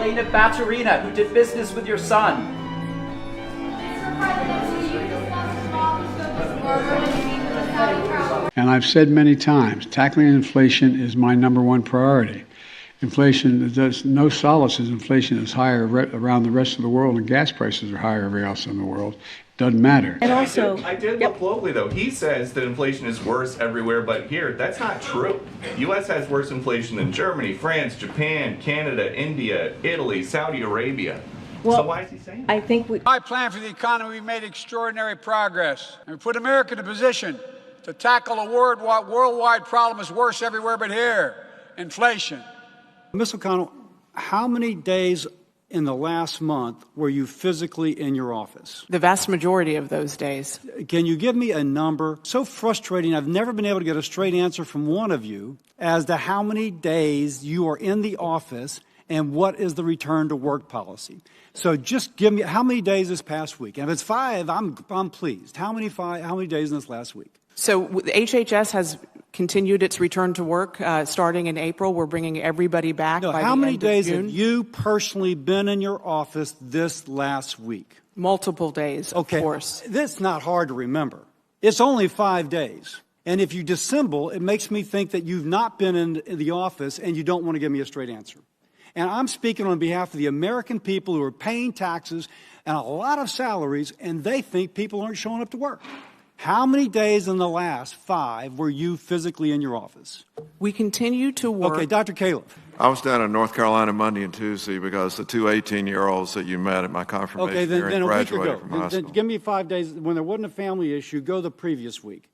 Elena Baturina, who did business with your son. And I've said many times, tackling inflation is my number one priority. Inflation, there's no solace as inflation is higher around the rest of the world and gas prices are higher everywhere else in the world. Doesn't matter. And also, I did look globally though. He says that inflation is worse everywhere but here. That's not true. U.S. has worse inflation than Germany, France, Japan, Canada, India, Italy, Saudi Arabia. Well, so why is he saying that? I think My plan for the economy, we made extraordinary progress. And we put America in a position to tackle a worldwide problem that's worse everywhere but here, inflation. Ms. O'Connell, how many days in the last month were you physically in your office? The vast majority of those days. Can you give me a number? So frustrating. I've never been able to get a straight answer from one of you as to how many days you are in the office and what is the return to work policy. So just give me how many days this past week. And if it's 5, I'm pleased. How many days in this last week? So HHS has continued its return to work starting in April. We're bringing everybody back by the end of June. How many days have you personally been in your office this last week? Multiple days, of course. That's not hard to remember. It's only 5 days. And if you dissemble, it makes me think that you've not been in the office and you don't want to give me a straight answer. And I'm speaking on behalf of the American people who are paying taxes and a lot of salaries, and they think people aren't showing up to work. How many days in the last 5 were you physically in your office? We continue to work. Okay, Dr. Califf. I was down in North Carolina Monday and Tuesday because the 2 18-year-olds that you met at my confirmation hearing graduated from high school. Then give me 5 days. When there wasn't a family issue, go the previous week.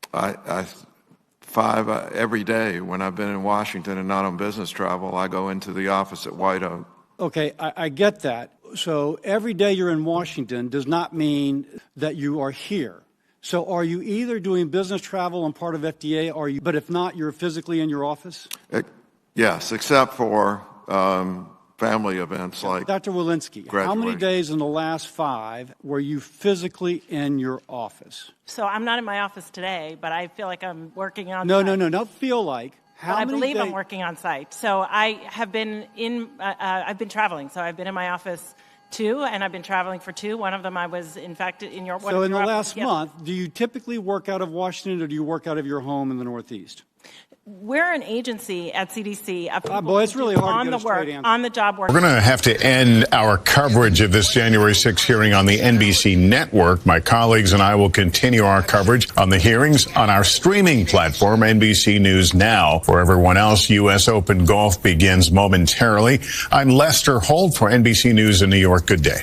5 every day. When I've been in Washington and not on business travel, I go into the office at White Oak. Okay, I get that. So every day you're in Washington does not mean that you are here. So are you either doing business travel and part of FDA, but if not, you're physically in your office? Yes, except for family events like Dr. Walensky, how many days in the last 5 were you physically in your office? So I'm not in my office today, but I feel like I'm working on No, not feel like. I believe I'm working on site. So I have been I've been traveling. So I've been in my office 2, and I've been traveling for 2. One of them I was, in fact, in your one. So in the last month, do you typically work out of Washington or do you work out of your home in the Northeast? We're an agency at CDC. Boy, it's really hard to get a straight answer. On the job work. We're going to have to end our coverage of this January 6th hearing on the NBC network. My colleagues and I will continue our coverage on the hearings on our streaming platform, NBC News Now. For everyone else, U.S. Open golf begins momentarily. I'm Lester Holt for NBC News in New York. Good day.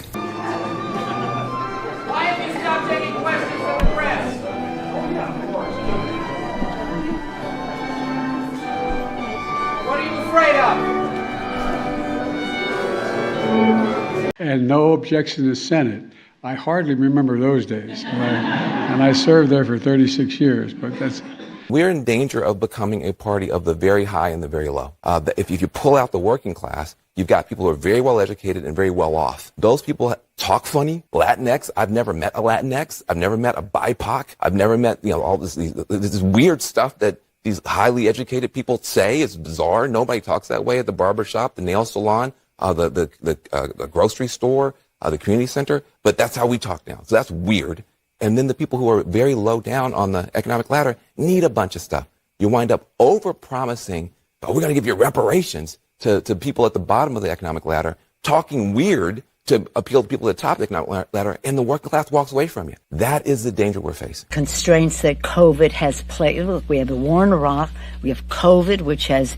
And no objection to the Senate. I hardly remember those days. And I served there for 36 years, but that's... We're in danger of becoming a party of the very high and the very low. If you pull out the working class, you've got people who are very well educated and very well off. Those people talk funny. Latinx, I've never met a Latinx. I've never met a BIPOC. I've never met, all this weird stuff that these highly educated people say. Is bizarre. Nobody talks that way at the barbershop, the nail salon, the grocery store, the community center. But that's how we talk now. So that's weird. And then the people who are very low down on the economic ladder need a bunch of stuff. You wind up over-promising, we're going to give you reparations to people at the bottom of the economic ladder, talking weird to appeal to people at the top of the economic ladder, and the working class walks away from you. That is the danger we're facing. Constraints that COVID has played. Look, we have the war in Iraq. We have COVID, which has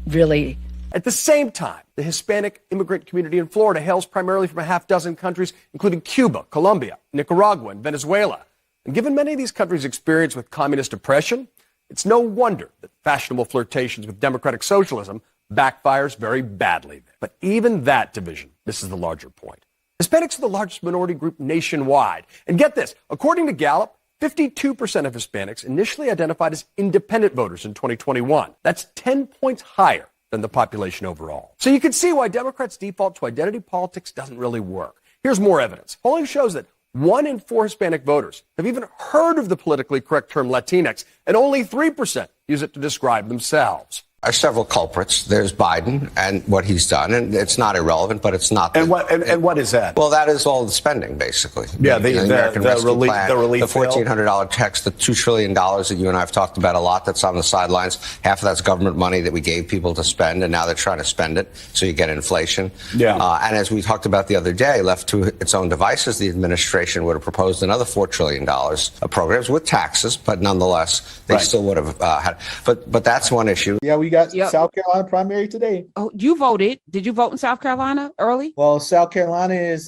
really... At the same time, the Hispanic immigrant community in Florida hails primarily from a half dozen countries, including Cuba, Colombia, Nicaragua, and Venezuela. And given many of these countries' experience with communist oppression, it's no wonder that fashionable flirtations with democratic socialism backfires very badly. But even that division misses the larger point. Hispanics are the largest minority group nationwide. And get this, according to Gallup, 52% of Hispanics initially identified as independent voters in 2021. That's 10 points higher than the population overall. So you can see why Democrats' default to identity politics doesn't really work. Here's more evidence. Polling shows that 1 in 4 Hispanic voters have even heard of the politically correct term Latinx, and only 3% use it to describe themselves. are several culprits. There's Biden and what he's done, and it's not irrelevant, but it's not. And what is that? Well, that is all the spending, basically. Yeah, the American Rescue Plan, the relief the $1,400 tax, the $2 trillion that you and I have talked about a lot. That's on the sidelines. Half of that's government money that we gave people to spend, and now they're trying to spend it, so you get inflation. Yeah. And as we talked about the other day, left to its own devices, the administration would have proposed another $4 trillion of programs with taxes, but nonetheless, they still would have had. But that's one issue. Yeah, we got South Carolina primary today. Oh, you voted. Did you vote in South Carolina early? Well, South Carolina is,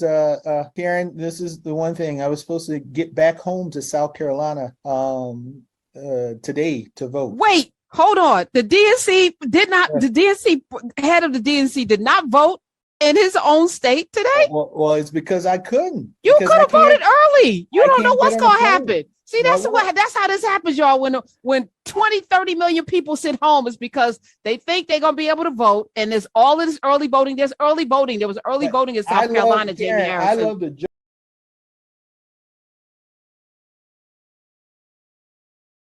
Karen, this is the one thing. I was supposed to get back home to South Carolina today to vote. Wait, hold on. The DNC head of the DNC did not vote in his own state today? Well, it's because I couldn't. You could have voted early. You don't know what's going to happen. See, that's how this happens, y'all. When 20, 30 million people sit home, it's because they think they're going to be able to vote. And there's all of this early voting. There's early voting. There was early voting in South Carolina, Jamie Harrison. I love the